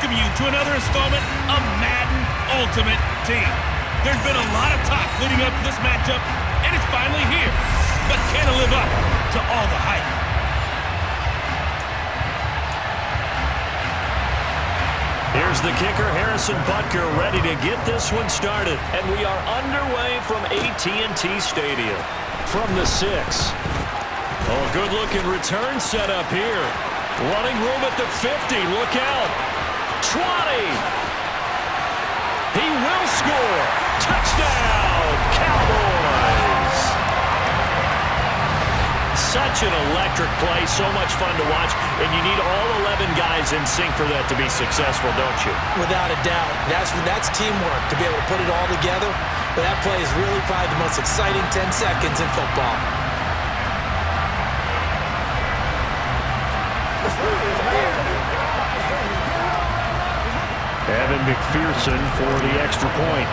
welcome you to another installment of Madden Ultimate Team. There's been a lot of talk leading up to this matchup, and it's finally here. But can it live up to all the hype? Here's the kicker, Harrison Butker, ready to get this one started. And we are underway from AT&T Stadium. From the 6. Oh, good-looking return set up here. Running room at the 50. Look out. 20. He will score. Touchdown, Cowboys. Such an electric play, so much fun to watch, and you need all 11 guys in sync for that to be successful, don't you? Without a doubt. That's teamwork to be able to put it all together. But that play is really probably the most exciting 10 seconds in football. Evan McPherson for the extra point.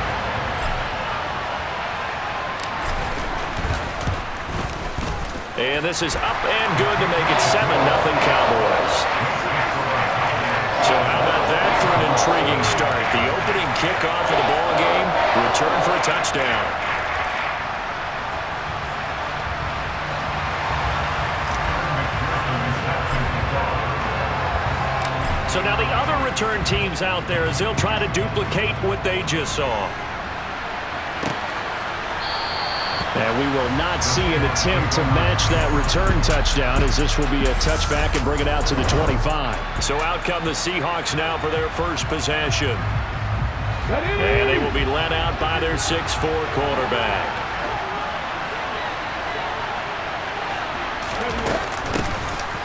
And this is up and good to make it 7-0 Cowboys. So how about that for an intriguing start? The opening kickoff of the ball game, return for a touchdown. So now the other return teams out there as they'll try to duplicate what they just saw. And we will not see an attempt to match that return touchdown, as this will be a touchback and bring it out to the 25. So out come the Seahawks now for their first possession. And they will be led out by their 6'4" quarterback.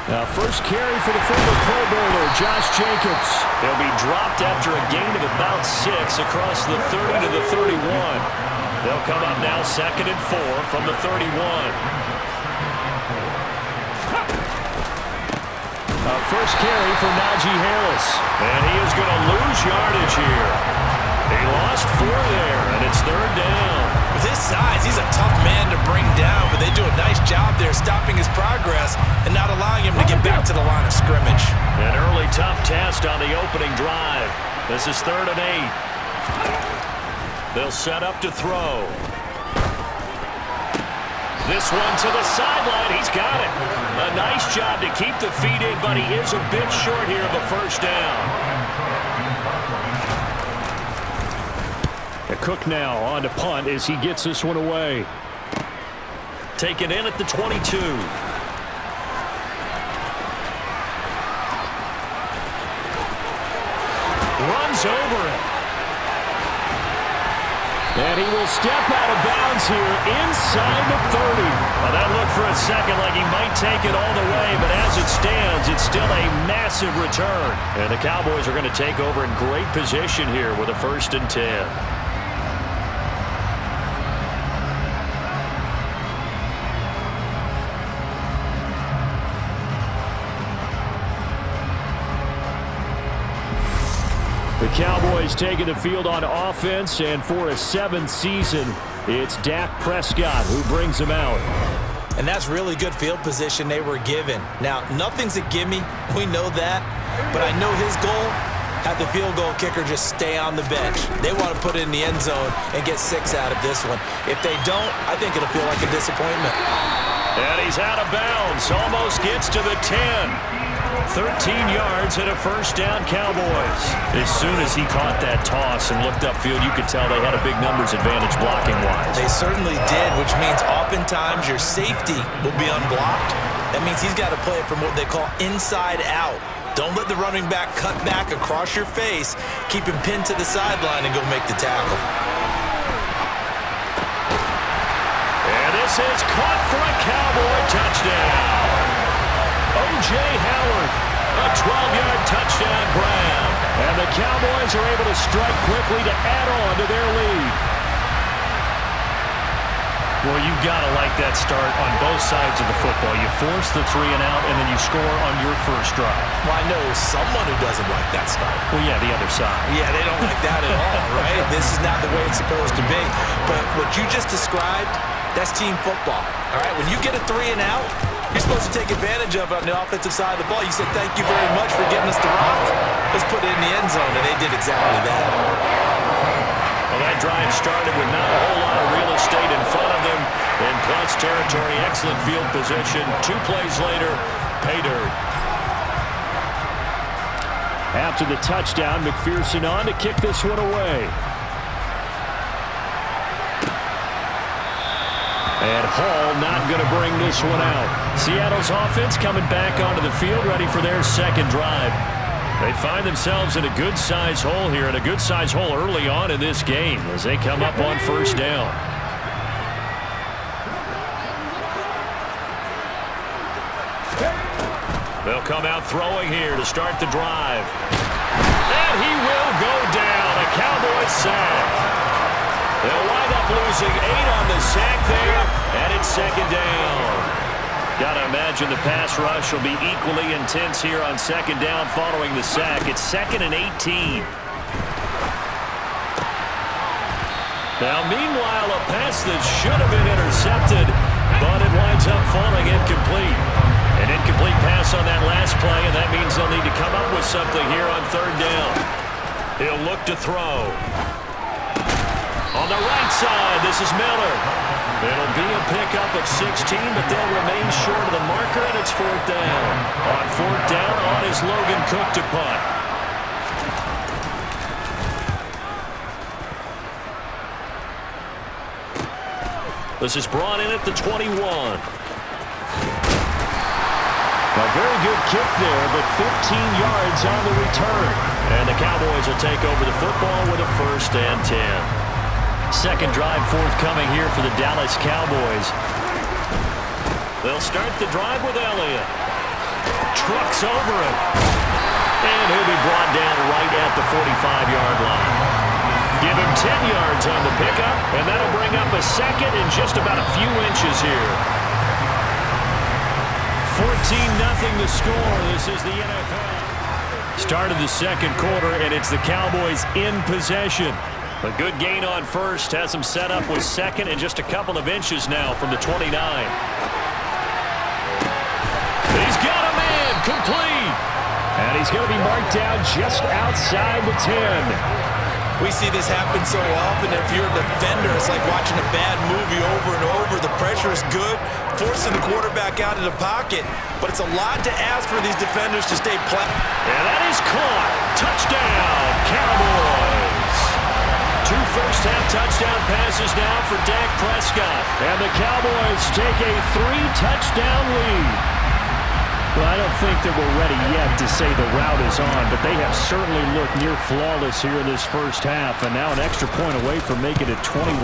Now first carry for the former Pro Bowler, Josh Jacobs. He'll be dropped after a gain of about 6 across the 30 to the 31. They'll come up now 2nd and 4 from the 31. First carry for Najee Harris. And he is going to lose yardage here. He lost 4 there, and it's 3rd down. With his size, he's a tough man to bring down, but they do a nice job there stopping his progress and not allowing him to get back to the line of scrimmage. An early tough test on the opening drive. This is 3rd and 8. They'll set up to throw. This one to the sideline. He's got it. A nice job to keep the feet in, but he is a bit short here of a first down. Cook now on to punt as he gets this one away. Taken in at the 22. Runs over it. And he will step out of bounds here inside the 30. Well, that looked for a second like he might take it all the way, but as it stands, it's still a massive return. And the Cowboys are going to take over in great position here with a 1st and 10. The Cowboys taking the field on offense, and for a 7th season, it's Dak Prescott who brings them out. And that's really good field position they were given. Now, nothing's a gimme. We know that. But I know his goal, have the field goal kicker just stay on the bench. They want to put it in the end zone and get 6 out of this one. If they don't, I think it'll feel like a disappointment. And he's out of bounds. Almost gets to the 10. 13 yards and a 1st down Cowboys. As soon as he caught that toss and looked upfield, you could tell they had a big numbers advantage blocking-wise. They certainly did, which means oftentimes your safety will be unblocked. That means he's got to play it from what they call inside out. Don't let the running back cut back across your face. Keep him pinned to the sideline and go make the tackle. And this is caught for a Cowboy touchdown. O.J. Howard, a 12-yard touchdown grab. And the Cowboys are able to strike quickly to add on to their lead. Well, you've got to like that start on both sides of the football. You force the 3 and out, and then you score on your first drive. Well, I know someone who doesn't like that start. Well, yeah, the other side. Yeah, they don't like that at all, right? This is not the way it's supposed to be. But what you just described, that's team football, all right? When you get a 3 and out, You're supposed to take advantage of it on the offensive side of the ball. You said, thank you very much for getting us the rock. Let's put it in the end zone, and they did exactly that. Well, that drive started with not a whole lot of real estate in front of them. In plus territory, excellent field position. 2 plays later, pay dirt. After the touchdown, McPherson on to kick this one away. And Hall not going to bring this one out. Seattle's offense coming back onto the field, ready for their second drive. They find themselves in a good-sized hole here, and a good-sized hole early on in this game as they come up on first down. They'll come out throwing here to start the drive. And he will go down. A Cowboys sack. They'll wind up losing 8 on the sack there, and it's second down. Got to imagine the pass rush will be equally intense here on second down following the sack. It's 2nd and 18. Now, meanwhile, a pass that should have been intercepted, but it winds up falling incomplete. An incomplete pass on that last play, and that means they'll need to come up with something here on third down. He'll look to throw. On the right side, this is Miller. It'll be a pickup of 16, but they'll remain short of the marker, and it's fourth down. On fourth down, on is Logan Cook to punt. This is brought in at the 21. A very good kick there, but 15 yards on the return. And the Cowboys will take over the football with a 1st and 10. Second drive forthcoming here for the Dallas Cowboys. They'll start the drive with Elliott. Trucks over it. And he'll be brought down right at the 45-yard line. Give him 10 yards on the pickup, and that'll bring up a second in just about a few inches here. 14-0 the score. This is the NFL. Start of the second quarter, and it's the Cowboys in possession. A good gain on first has them set up with second and just a couple of inches now from the 29. He's got a man complete. And he's going to be marked down just outside the 10. We see this happen so often. If you're a defender, it's like watching a bad movie over and over. The pressure is good, forcing the quarterback out of the pocket. But it's a lot to ask for these defenders to stay flat. And that is caught. Touchdown, Cowboys. 2 first-half touchdown passes now for Dak Prescott. And the Cowboys take a 3-touchdown lead. Well, I don't think that we're ready yet to say the route is on, but they have certainly looked near flawless here in this first half, and now an extra point away from making it 21-0.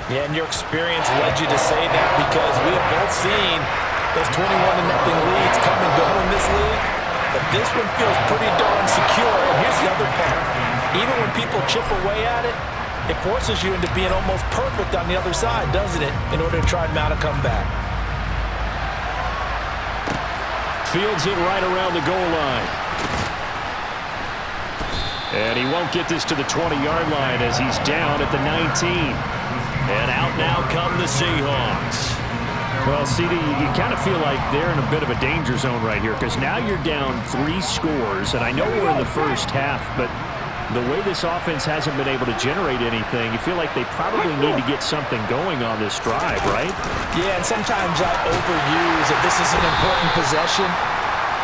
Yeah, and your experience led you to say that because we have both seen those 21-0 leads come and go in this league, but this one feels pretty darn secure. And here's the other part. Even when people chip away at it, it forces you into being almost perfect on the other side, doesn't it, in order to try and mount a comeback. Fields it right around the goal line. And he won't get this to the 20-yard line as he's down at the 19. And out now come the Seahawks. Well, CD, you kind of feel like they're in a bit of a danger zone right here because now you're down 3 scores, and I know we're in the first half, but the way this offense hasn't been able to generate anything, you feel like they probably need to get something going on this drive, right? Yeah, and sometimes I overuse that this is an important possession,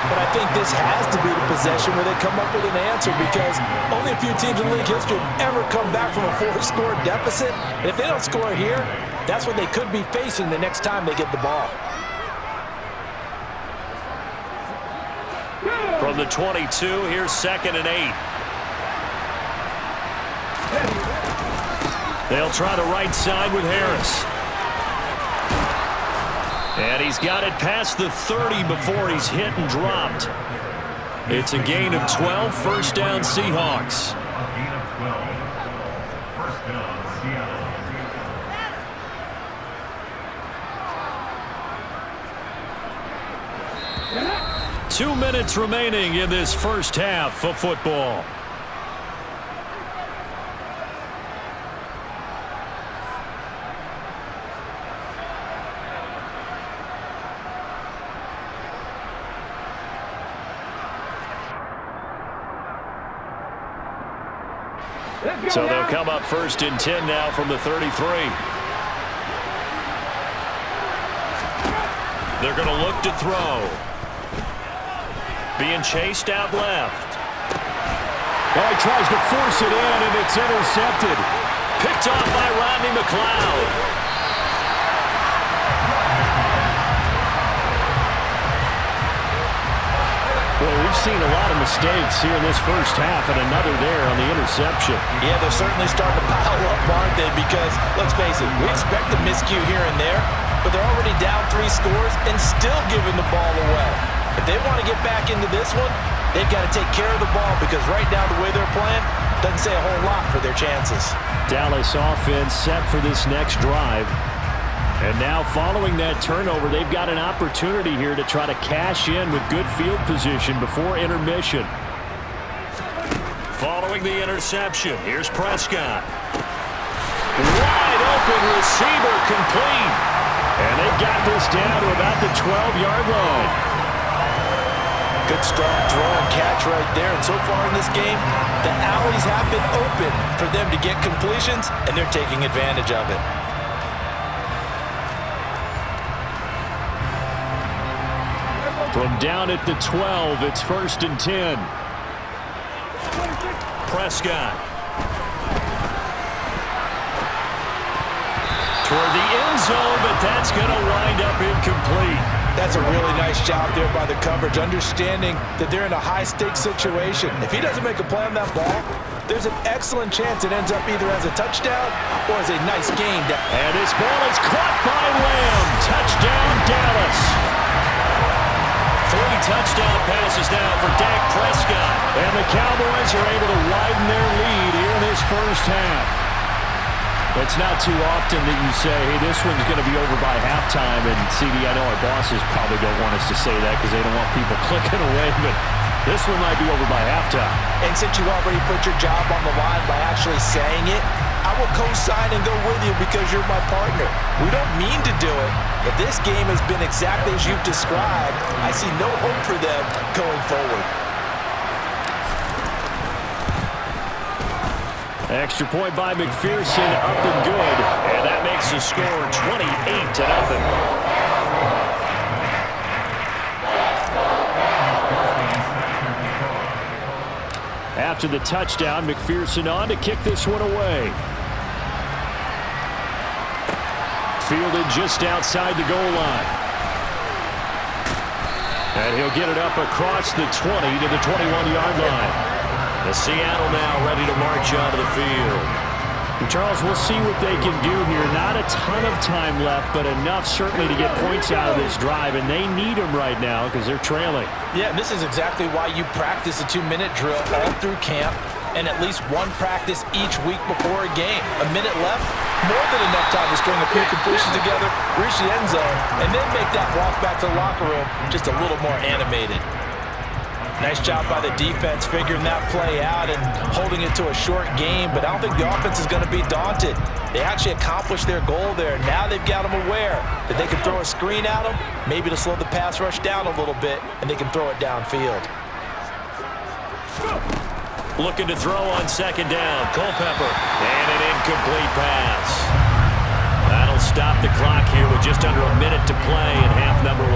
but I think this has to be the possession where they come up with an answer because only a few teams in league history have ever come back from a 4-score deficit. And if they don't score here, that's what they could be facing the next time they get the ball. From the 22, here's 2nd and 8. They'll try the right side with Harris. And he's got it past the 30 before he's hit and dropped. It's a gain of 12, first down Seahawks. Gain of 12. First down, Seattle. 2 minutes remaining in this first half of football. So they'll come up 1st and 10 now from the 33. They're going to look to throw. Being chased out left. Oh, he tries to force it in, and it's intercepted. Picked off by Rodney McLeod. Well, we've seen a lot of mistakes here in this first half, and another there on the interception. Yeah, they're certainly starting to pile up, aren't they? Because, let's face it, we expect a miscue here and there, but they're already down 3 scores and still giving the ball away. If they want to get back into this one, they've got to take care of the ball because right now the way they're playing doesn't say a whole lot for their chances. Dallas offense set for this next drive. And now following that turnover, they've got an opportunity here to try to cash in with good field position before intermission. Following the interception, here's Prescott. Wide open receiver complete. And they've got this down to about the 12-yard line. Good strong throw and catch right there. And so far in this game, the alleys have been open for them to get completions, and they're taking advantage of it. From down at the 12, it's 1st and 10. Prescott. Toward the end zone, but that's going to wind up incomplete. That's a really nice job there by the coverage, understanding that they're in a high-stakes situation. If he doesn't make a play on that ball, there's an excellent chance it ends up either as a touchdown or as a nice gain. And this ball is caught by Lamb. Touchdown, Dallas. 3 touchdown passes now for Dak Prescott. And the Cowboys are able to widen their lead here in this first half. It's not too often that you say, hey, this one's going to be over by halftime. And, CD, I know our bosses probably don't want us to say that because they don't want people clicking away. But this one might be over by halftime. And since you already put your job on the line by actually saying it, I will co-sign and go with you because you're my partner. We don't mean to do it, but this game has been exactly as you've described. I see no hope for them going forward. Extra point by McPherson, up and good. And that makes the score 28-0. After the touchdown, McPherson on to kick this one away. Fielded just outside the goal line. And he'll get it up across the 20 to the 21-yard line. The Seattle now ready to march onto the field. And Charles, we'll see what they can do here. Not a ton of time left, but enough certainly to get points out of this drive, and they need them right now because they're trailing. Yeah, this is exactly why you practice a 2-minute drill all through camp and at least one practice each week before a game. A minute left, more than enough time to string a few completions together, reach the end zone, and then make that walk back to the locker room just a little more animated. Nice job by the defense figuring that play out and holding it to a short game, but I don't think the offense is going to be daunted. They actually accomplished their goal there. Now they've got them aware that they can throw a screen at them, maybe to slow the pass rush down a little bit, and they can throw it downfield. Looking to throw on 2nd down. Culpepper. And an incomplete pass. That'll stop the clock here with just under a minute to play in half number 1.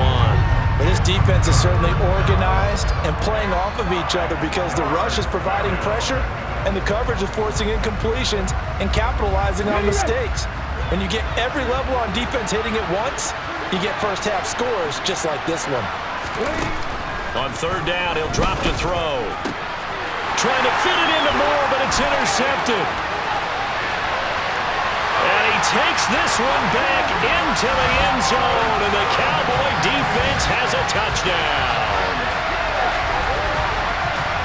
But this defense is certainly organized and playing off of each other because the rush is providing pressure and the coverage is forcing incompletions and capitalizing on mistakes. When you get every level on defense hitting it once, you get first half scores just like this one. On 3rd down, he'll drop to throw. Trying to fit it into Moore, but it's intercepted. And he takes this one back into the end zone, and the Cowboy defense has a touchdown.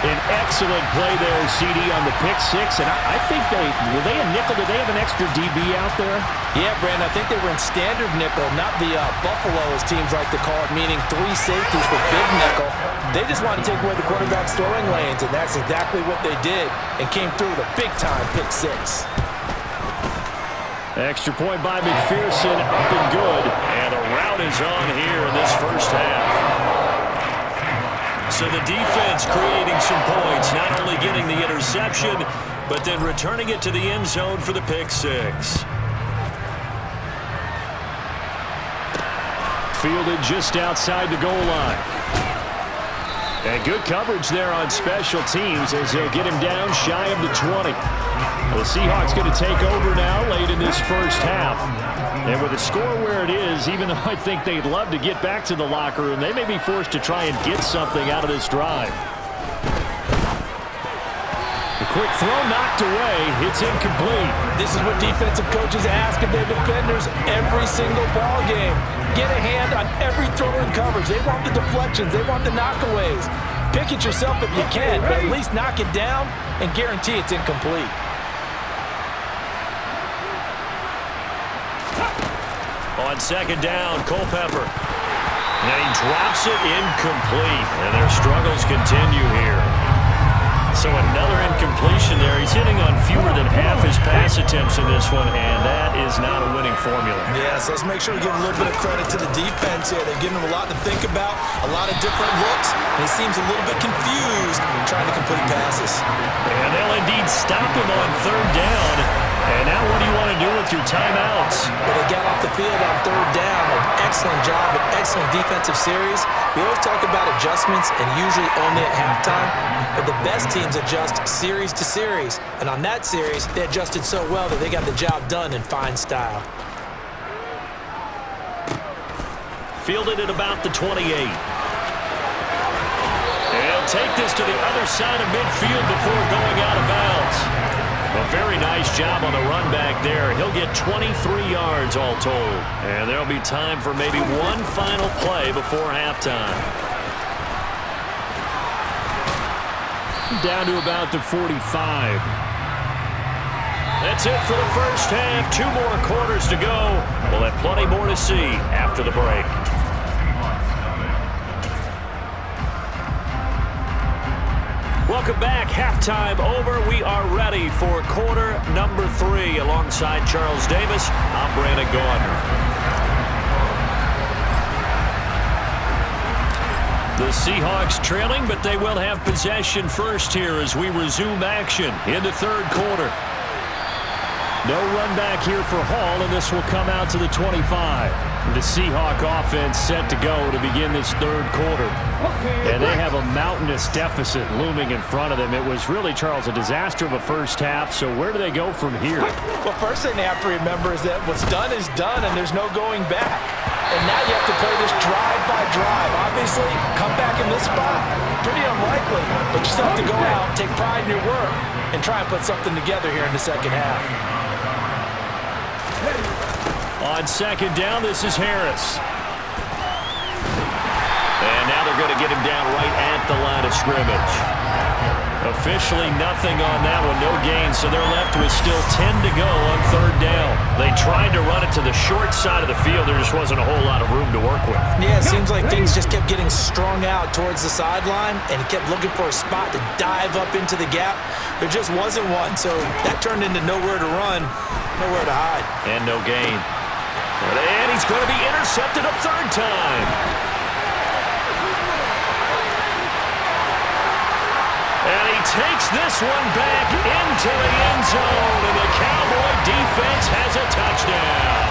An excellent play there, CD, on the pick 6. And I think were they a nickel? Did they have an extra DB out there? Yeah, Brandon, I think they were in standard nickel, not the Buffalo, as teams like to call it, meaning 3 safeties for big nickel. They just wanted to take away the quarterback's throwing lanes, and that's exactly what they did, and came through with a big-time pick 6. Extra point by McPherson, up and good. And the route is on here in this first half. So the defense creating some points, not only getting the interception, but then returning it to the end zone for the pick six. Fielded just outside the goal line. And good coverage there on special teams as they'll get him down shy of the 20. The Seahawks going to take over now late in this first half. And with the score where it is, even though I think they'd love to get back to the locker room, they may be forced to try and get something out of this drive. The quick throw knocked away. It's incomplete. This is what defensive coaches ask of their defenders every single ball game. Get a hand on every throw in coverage. They want the deflections. They want the knockaways. Pick it yourself if you can, but at least knock it down and guarantee it's incomplete. On second down, Culpepper. And he drops it incomplete. And their struggles continue here. So another incompletion there. He's hitting on fewer than half his pass attempts in this one, and that is not a winning formula. Yes, let's make sure we give a little bit of credit to the defense here. They're giving him a lot to think about, a lot of different looks, and he seems a little bit confused trying to complete passes. And they'll indeed stop him on third down. And now what do you want to do with your timeouts? Well, they got off the field on third down. An excellent job, an excellent defensive series. We always talk about adjustments and usually only at halftime, but the best teams adjust series to series. And on that series, they adjusted so well that they got the job done in fine style. Fielded at about the 28. They'll take this to the other side of midfield before going out of bounds. A very nice job on the run back there. He'll get 23 yards all told. And there'll be time for maybe one final play before halftime. Down to about the 45. That's it for the first half. 2 more quarters to go. We'll have plenty more to see after the break. Welcome back. Halftime over. We are ready for quarter number 3. Alongside Charles Davis, I'm Brandon Gaudner. The Seahawks trailing, but they will have possession first here as we resume action in the third quarter. No run back here for Hall, and this will come out to the 25. The Seahawk offense set to go to begin this third quarter. And they have a mountainous deficit looming in front of them. It was really, Charles, a disaster of a first half. So where do they go from here? Well, first thing they have to remember is that what's done is done, and there's no going back. And now you have to play this drive by drive. Obviously, come back in this spot. Pretty unlikely, but you still have to go out, take pride in your work, and try and put something together here in the second half. On second down, this is Harris. And now they're going to get him down right at the line of scrimmage. Officially nothing on that one, no gain, so they're left with still 10 to go on third down. They tried to run it to the short side of the field. There just wasn't a whole lot of room to work with. Yeah, it seems like things just kept getting strung out towards the sideline, and he kept looking for a spot to dive up into the gap. There just wasn't one, so that turned into nowhere to run, nowhere to hide. And no gain. And he's going to be intercepted a third time. And he takes this one back into the end zone, and the Cowboy defense has a touchdown.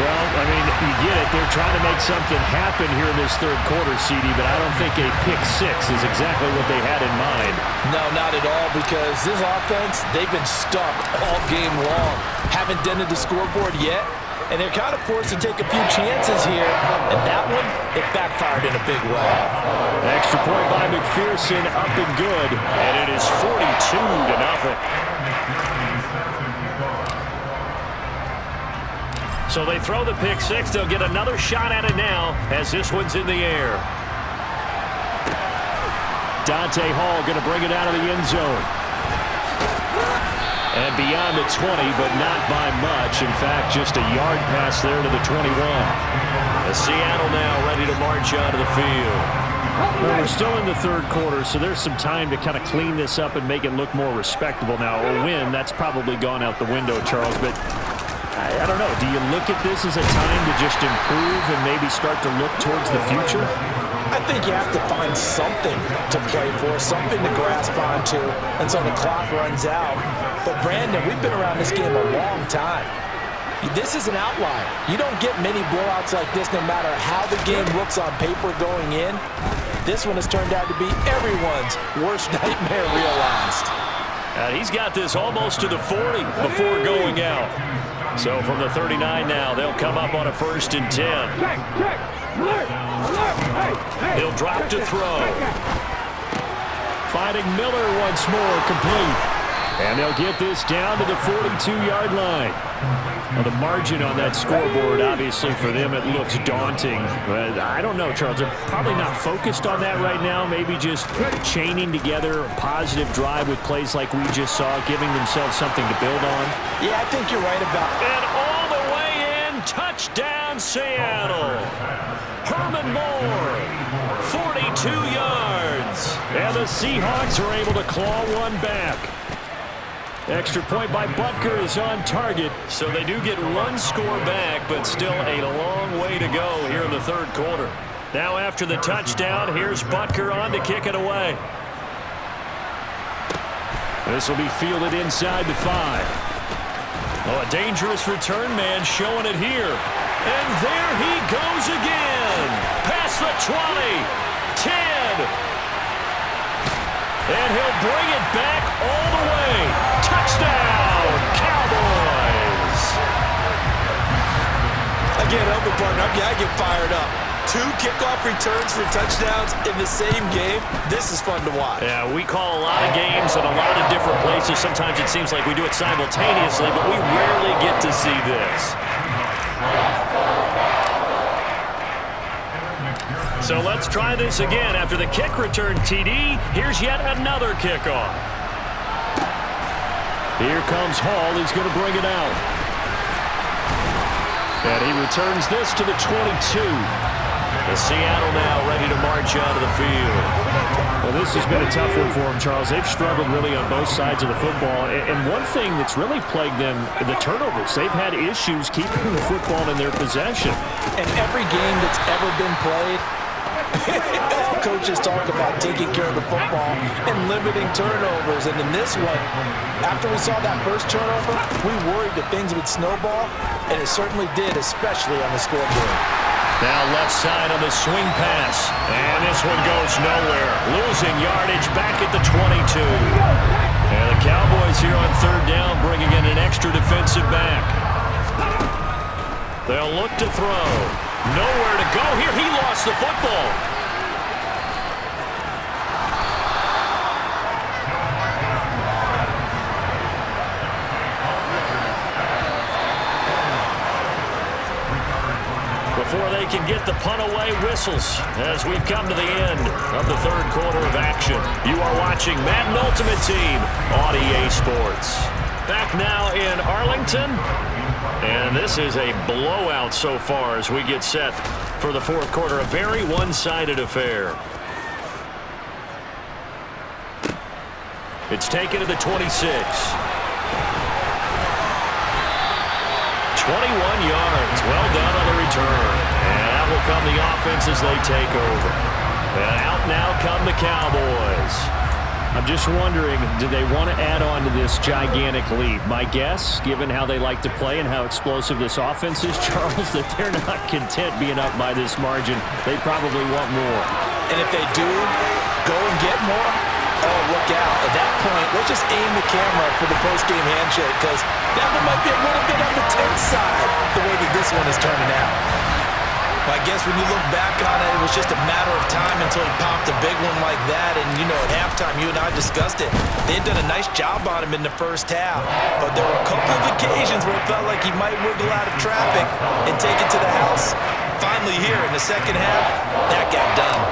Well, I mean, you get it. They're trying to make something happen here in this third quarter, CD, but I don't think a pick six is exactly what they had in mind. No, not at all, because this offense, they've been stuck all game long. Haven't dented the scoreboard yet, and they're kind of forced to take a few chances here, and that one, it backfired in a big way. Extra point by McPherson, up and good, and it is 42-0. So they throw the pick six. They'll get another shot at it now as this one's in the air. Dante Hall going to bring it out of the end zone. And beyond the 20, but not by much. In fact, just a yard pass there to the 21. Seattle now ready to march onto the field. Well, we're still in the third quarter, so there's some time to kind of clean this up and make it look more respectable. Now, a win, that's probably gone out the window, Charles, but I don't know. Do you look at this as a time to just improve and maybe start to look towards the future? I think you have to find something to play for, something to grasp onto until the clock runs out. But, Brandon, we've been around this game a long time. This is an outlier. You don't get many blowouts like this no matter how the game looks on paper going in. This one has turned out to be everyone's worst nightmare realized. And he's got this almost to the 40 before going out. So from the 39 now, they'll come up on a 1st and 10. He'll drop to throw. Finding Miller once more, complete. And they'll get this down to the 42-yard line. Well, the margin on that scoreboard, obviously, for them, it looks daunting. But I don't know, Charles. They're probably not focused on that right now. Maybe just chaining together a positive drive with plays like we just saw, giving themselves something to build on. Yeah, I think you're right about it. And all the way in, touchdown, Seattle. Herman Moore, 42 yards. And the Seahawks are able to claw one back. Extra point by Butker is on target. So they do get one score back, but still a long way to go here in the 3rd quarter. Now after the touchdown, here's Butker on to kick it away. This will be fielded inside the 5. Oh, a dangerous return man showing it here. And there he goes again. Past the 20, 10. And he'll bring it back all the way. Touchdown, Cowboys! Again, help it, partner. I get fired up. 2 kickoff returns for touchdowns in the same game. This is fun to watch. Yeah, we call a lot of games in a lot of different places. Sometimes it seems like we do it simultaneously, but we rarely get to see this. So let's try this again. After the kick return, TD, here's yet another kickoff. Here comes Hall. He's going to bring it out. And he returns this to the 22. The Seattle now ready to march out of the field. Well, this has been a tough one for them, Charles. They've struggled really on both sides of the football. And one thing that's really plagued them, the turnovers. They've had issues keeping the football in their possession. And every game that's ever been played, all coaches talk about taking care of the football and limiting turnovers. And in this one, after we saw that first turnover, we worried that things would snowball, and it certainly did, especially on the scoreboard. Now left side on the swing pass. And this one goes nowhere. Losing yardage back at the 22. And the Cowboys here on 3rd down bringing in an extra defensive back. They'll look to throw. Nowhere to go here. He lost the football. Before they can get the punt away, whistles as we've come to the end of the 3rd quarter of action. You are watching Madden Ultimate Team on EA Sports. Back now in Arlington. And this is a blowout so far as we get set for the 4th quarter. A very one-sided affair. It's taken to the 26. 21 yards. Well done on the return. And out will come the offense as they take over. And out now come the Cowboys. I'm just wondering, do they want to add on to this gigantic lead? My guess, given how they like to play and how explosive this offense is, Charles, that they're not content being up by this margin. They probably want more. And if they do go and get more, oh, look out. At that point, let's just aim the camera for the post-game handshake, because that one might be a little bit on the tense side, the way that this one is turning out. Well, I guess when you look back on it, it was just a matter of time until he popped a big one like that. And, you know, at halftime, you and I discussed it. They had done a nice job on him in the first half. But there were a couple of occasions where it felt like he might wiggle out of traffic and take it to the house. Finally here in the second half, that got done.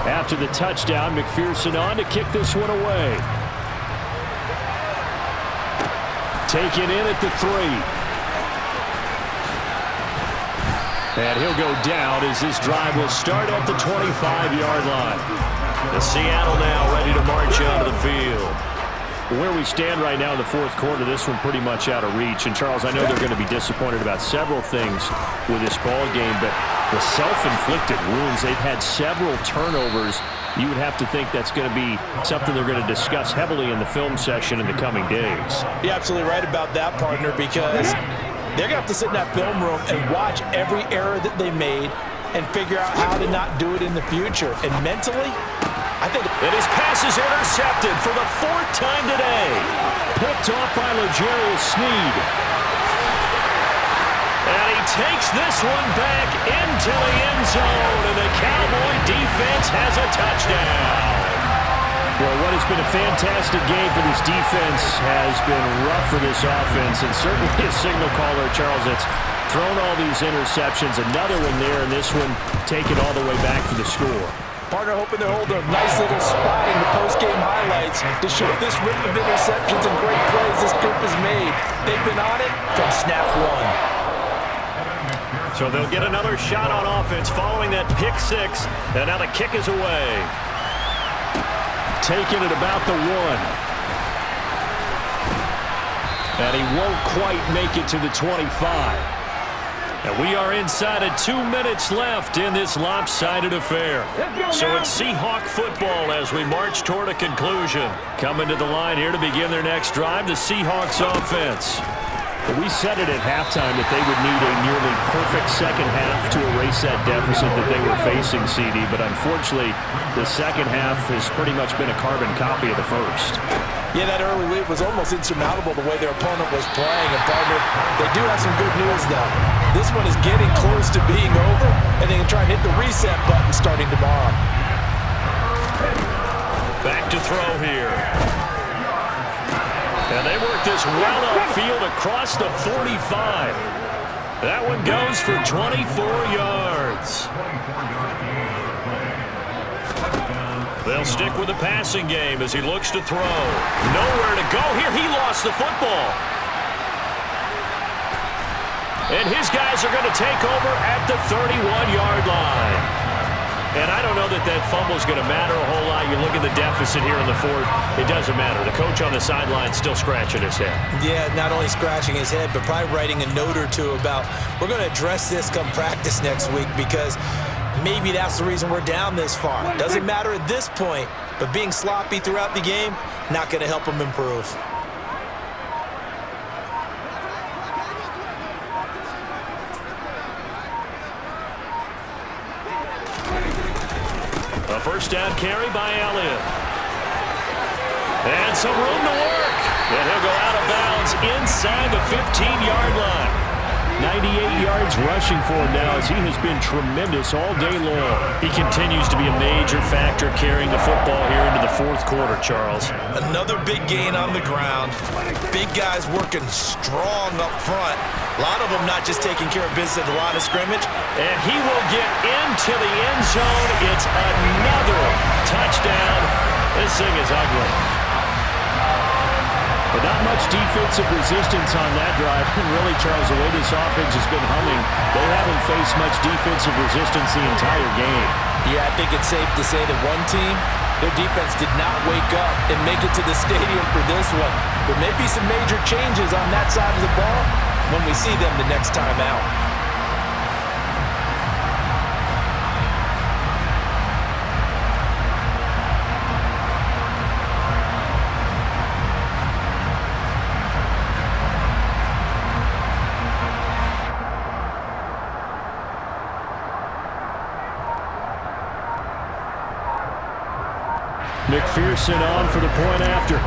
After the touchdown, McPherson on to kick this one away. Taken in at the 3. And he'll go down as this drive will start at the 25-yard line. The Seattle now ready to march out of the field. Where we stand right now in the 4th quarter, this one pretty much out of reach. And, Charles, I know they're going to be disappointed about several things with this ball game, but the self-inflicted wounds. They've had several turnovers. You would have to think that's going to be something they're going to discuss heavily in the film session in the coming days. You're absolutely right about that, partner, because they're going to have to sit in that film room and watch every error that they made and figure out how to not do it in the future. And mentally, I think... And his pass is intercepted for the 4th time today. Picked off by L'Jarius Sneed. And he takes this one back into the end zone, and the Cowboy defense has a touchdown. Well, what has been a fantastic game for this defense has been rough for this offense, and certainly a signal caller, Charles, that's thrown all these interceptions. Another one there, and this one taken all the way back for the score. Partner hoping to hold a nice little spot in the post-game highlights to show this rip of interceptions and great plays this group has made. They've been on it from snap one. So they'll get another shot on offense following that pick 6, and now the kick is away. Taking it about the 1. And he won't quite make it to the 25. And we are inside of 2 minutes left in this lopsided affair. So it's Seahawk football as we march toward a conclusion. Coming to the line here to begin their next drive, the Seahawks offense. Well, we said it at halftime that they would need a nearly perfect second half to erase that deficit that they were facing, CD. But unfortunately, the second half has pretty much been a carbon copy of the first. Yeah, that early lead was almost insurmountable the way their opponent was playing. And, partner, they do have some good news, though. This one is getting close to being over, and they can try and hit the reset button starting tomorrow. Back to throw here. And they work this well upfield across the 45. That one goes for 24 yards. They'll stick with the passing game as he looks to throw. Nowhere to go here. He lost the football. And his guys are going to take over at the 31-yard line. And I don't know that that fumble is going to matter a whole lot. You look at the deficit here in the 4th. It doesn't matter. The coach on the sideline still scratching his head. Yeah, not only scratching his head, but probably writing a note or two about we're going to address this come practice next week because maybe that's the reason we're down this far. Doesn't matter at this point, but being sloppy throughout the game, not going to help him improve. A first down carry by Elliott. And some room to work. And he'll go out of bounds inside the 15-yard line. 98 yards rushing for him now as he has been tremendous all day long. He continues to be a major factor carrying the football here into the 4th quarter, Charles. Another big gain on the ground. Big guys working strong up front. A lot of them not just taking care of business at the line of scrimmage. And he will get into the end zone. It's another touchdown. This thing is ugly. But not much defensive resistance on that drive. And really, Charles, the way this offense has been humming, they haven't faced much defensive resistance the entire game. Yeah, I think it's safe to say that one team, their defense did not wake up and make it to the stadium for this one. There may be some major changes on that side of the ball when we see them the next time out. McPherson on for the point after.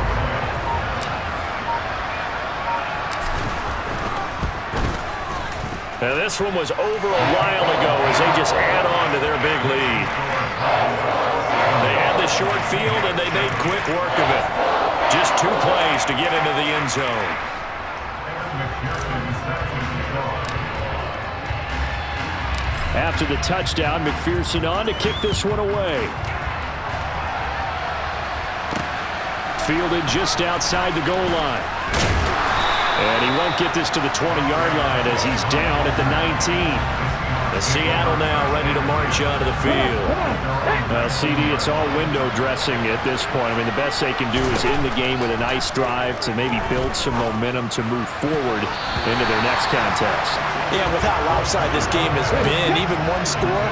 Now this one was over a while ago as they just add on to their big lead. They had the short field and they made quick work of it. Just 2 plays to get into the end zone. After the touchdown, McPherson on to kick this one away. Fielded just outside the goal line. And he won't get this to the 20-yard line as he's down at the 19. The Seattle now ready to march onto the field. Well, CD, it's all window dressing at this point. I mean, the best they can do is end the game with a nice drive to maybe build some momentum to move forward into their next contest. Yeah, with how lopsided this game has been, even one score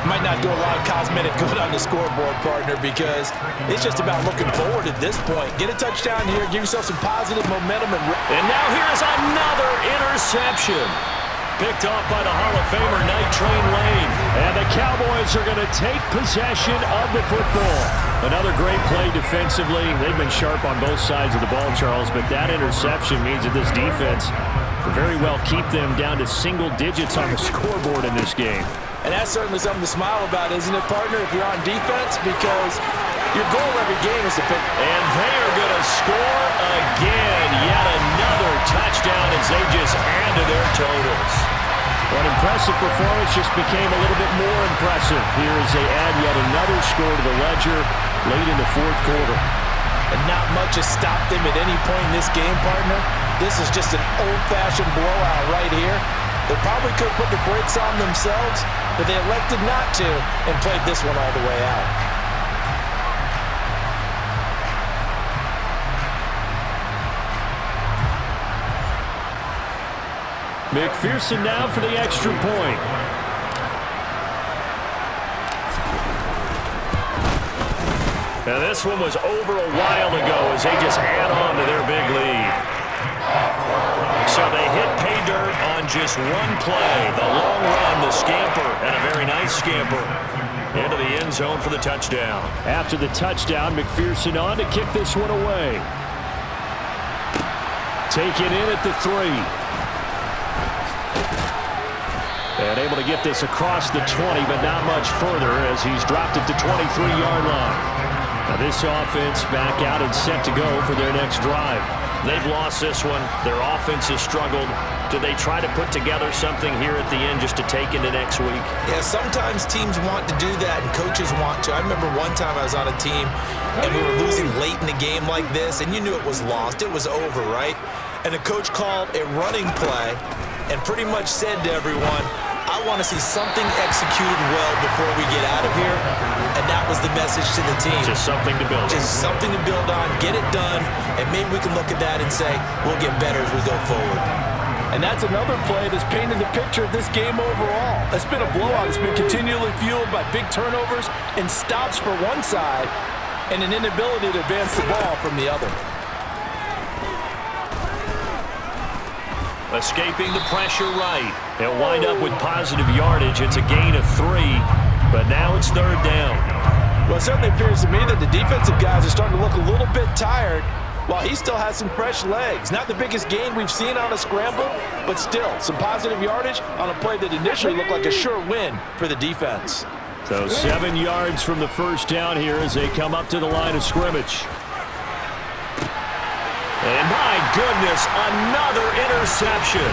might not do a lot of cosmetic good on the scoreboard, partner, because it's just about looking forward at this point. Get a touchdown here, give yourself some positive momentum. And now here's another interception. Picked off by the Hall of Famer Night Train Lane. And the Cowboys are going to take possession of the football. Another great play defensively. They've been sharp on both sides of the ball, Charles, but that interception means that this defense will very well keep them down to single digits on the scoreboard in this game. And that's certainly something to smile about, isn't it, partner, if you're on defense? Because your goal every game is to pick. And they are going to score again. Yet another touchdown as they just add to their totals. An impressive performance just became a little bit more impressive here as they add yet another score to the ledger late in the fourth quarter. And not much has stopped them at any point in this game, partner. This is just an old-fashioned blowout right here. They probably could put the brakes on themselves, but they elected not to and played this one all the way out. McPherson now for the extra point. Now this one was over a while ago as they just add on to their big lead. So they hit pay dirt on just one play. The long run, the scamper, and a very nice scamper into the end zone for the touchdown. After the touchdown, McPherson on to kick this one away. Take it in at the 3. And able to get this across the 20, but not much further as he's dropped it to 23-yard line. Now this offense back out and set to go for their next drive. They've lost this one. Their offense has struggled. Do they try to put together something here at the end just to take into next week? Yeah, sometimes teams want to do that and coaches want to. I remember one time I was on a team and we were losing late in the game like this, and you knew it was lost. It was over, right? And the coach called a running play and pretty much said to everyone, I want to see something executed well before we get out of here. And that was the message to the team. Just something to build on. Just something to build on, get it done, and maybe we can look at that and say, we'll get better as we go forward. And that's another play that's painted the picture of this game overall. It's been a blowout. It's been continually fueled by big turnovers and stops for one side and an inability to advance the ball from the other. Escaping the pressure right. They'll wind up with positive yardage. It's a gain of 3, but now it's third down. Well, it certainly appears to me that the defensive guys are starting to look a little bit tired while he still has some fresh legs. Not the biggest gain we've seen on a scramble, but still some positive yardage on a play that initially looked like a sure win for the defense. So 7 yards from the first down here as they come up to the line of scrimmage. And my goodness, another interception.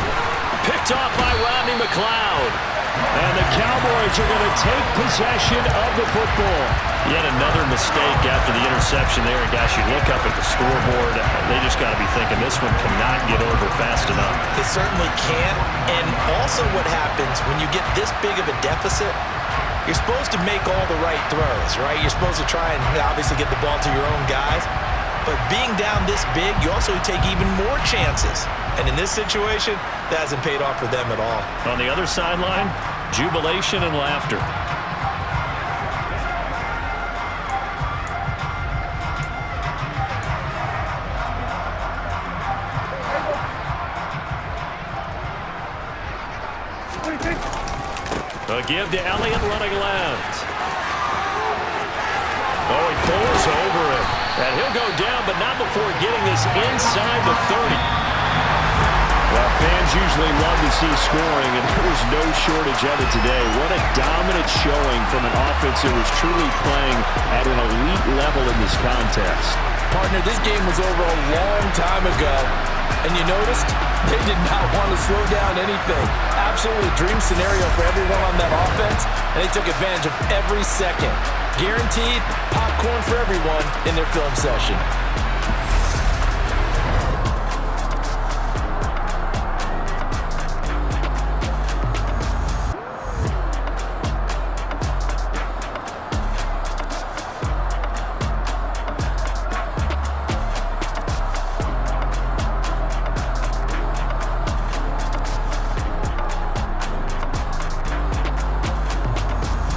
Picked off by Rodney McLeod. And the Cowboys are going to take possession of the football. Yet another mistake after the interception there. And guys, you look up at the scoreboard, they just got to be thinking this one cannot get over fast enough. It certainly can't. And also what happens when you get this big of a deficit, you're supposed to make all the right throws, right? You're supposed to try and obviously get the ball to your own guys. But being down this big, you also take even more chances. And in this situation, that hasn't paid off for them at all. On the other sideline, jubilation and laughter. A give to Elliott running left. Oh, he pulls over it. And he'll go down, but not before getting this inside the 30. Well, fans usually love to see scoring, and there was no shortage of it today. What a dominant showing from an offense that was truly playing at an elite level in this contest. Partner, this game was over a long time ago, and you noticed they did not want to slow down anything. Absolutely dream scenario for everyone on that offense, and they took advantage of every second. Guaranteed popcorn for everyone in their film session.